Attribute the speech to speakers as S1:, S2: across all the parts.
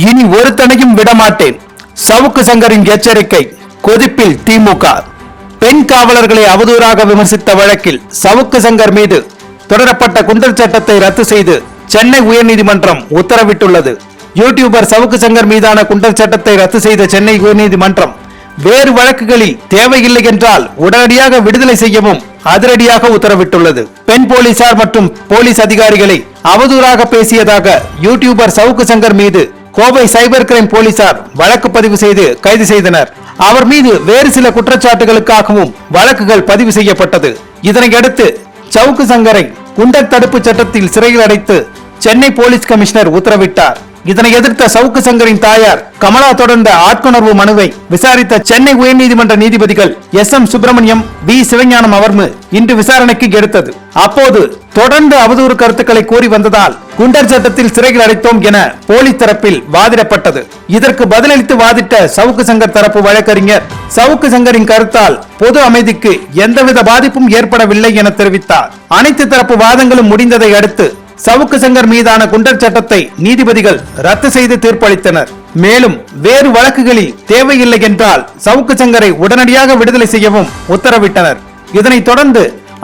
S1: இனி ஒருத்தனையும் விடமாட்டேன். சவுக்கு சங்கரின் எச்சரிக்கை. கொதிப்பில் திமுக. பெண் காவலர்களை அவதூறாக விமர்சித்த வழக்கில் சவுக்கு சங்கர் மீது தொடரப்பட்ட குண்டர் சட்டத்தை ரத்து செய்து சென்னை உயர்நீதிமன்றம் உத்தரவிட்டுள்ளது. யூடியூபர் சவுக்கு சங்கர் மீதான குண்டர் சட்டத்தை ரத்து செய்த சென்னை உயர்நீதிமன்றம் வேறு வழக்குகளில் தேவையில்லை என்றால் உடனடியாக விடுதலை செய்யவும் அதிரடியாக உத்தரவிட்டுள்ளது. பெண் போலீசார் மற்றும் போலீஸ் அதிகாரிகளை அவதூறாக பேசியதாக யூடியூபர் சவுக்கு சங்கர் மீது கோவை சைபர் கிரைம் போலீசார் வழக்கு பதிவு செய்து கைது செய்தனர். அவர் மீது வேறு சில குற்றச்சாட்டுகளுக்காகவும் வழக்குகள் பதிவு செய்யப்பட்டது. இதனையடுத்து சவுக்கு சங்கரை குண்டர் தடுப்பு சட்டத்தில் சிறையில் அடைத்து சென்னை போலீஸ் கமிஷனர் உத்தரவிட்டார். இதனை எதிர்த்த சவுக்கு சங்கரின் தாயார் கமலா தொடர்ந்த ஆட்கொணர்வு மனுவை விசாரித்த சென்னை உயர்நீதிமன்ற நீதிபதிகள் SM சுப்பிரமணியம், B சிவஞானம் அமர்வு இன்று விசாரணைக்கு எடுத்தது. அப்போது தொடர்ந்து அவதூறு கருத்துக்களை கூறி வந்ததால் குண்டர் சட்டத்தில் சிறையில் அடைத்தோம் என போலீஸ் தரப்பில் வாதிடப்பட்டது. இதற்கு பதிலளித்து வாதிட்ட சவுக்கு சங்கர் தரப்பு வழக்கறிஞர் சவுக்கு சங்கரின் கருத்தால் பொது அமைதிக்கு எந்தவித பாதிப்பும் ஏற்படவில்லை என தெரிவித்தார். அனைத்து தரப்பு வாதங்களும் முடிந்ததை அடுத்து சவுக்கு சங்கர் மீதான குண்டர் சட்டத்தை நீதிபதிகள் ரத்து செய்து தீர்ப்பளித்தனர். மேலும் வேறு வழக்குகளில் தேவையில்லை என்றால் சவுக்கு சங்கரை உடனடியாக விடுதலை செய்யவும் உத்தரவிட்டனர். இதனைத் தொடர்ந்து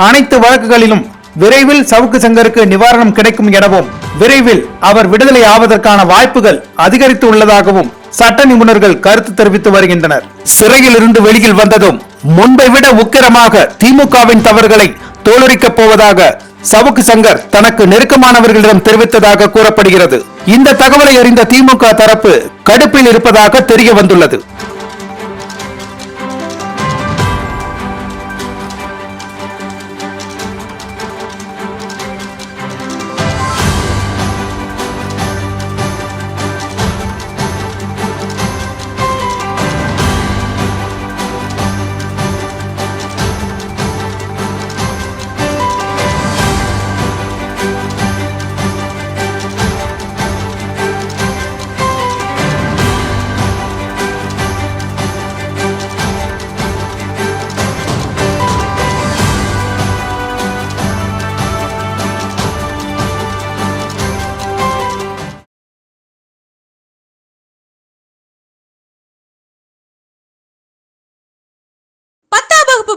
S1: அனைத்து வழக்குகளிலும் விரைவில் சவுக்கு சங்கருக்கு நிவாரணம் கிடைக்கும் எனவும் விரைவில் அவர் விடுதலை ஆவதற்கான வாய்ப்புகள் அதிகரித்து உள்ளதாகவும் சட்ட நிபுணர்கள் கருத்து தெரிவித்து வருகின்றனர். சிறையில் இருந்து வெளியில் வந்ததும் முன்பை விட உக்கிரமாக திமுகவின் தவறுகளை தோலுரிக்கப் போவதாக சவுக்கு சங்கர் தனக்கு நெருக்கமானவர்களிடம் தெரிவித்ததாக கூறப்படுகிறது. இந்த தகவலை அறிந்த திமுக தரப்பு கடுப்பில் இருப்பதாக தெரிய வந்துள்ளது.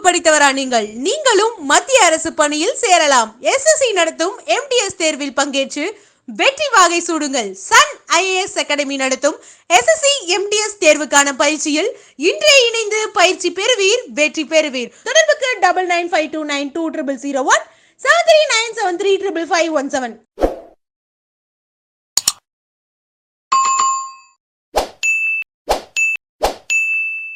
S2: படித்தவரா நீங்களும் மத்திய அரசு பணியில் சேரலாம். SSC நடத்தும் MTS தேர்வில் பங்கேற்று வெற்றி வாகை சூடுங்கள். சன் IAS அகாடமி நடத்தும் SSC MTS தேர்வுக்கான பயிற்சியில் இன்றே இணைந்து பயிற்சி பெறுவீர், வெற்றி பெறுவீர். தொடர்புக்கு 9952920001 7397355517.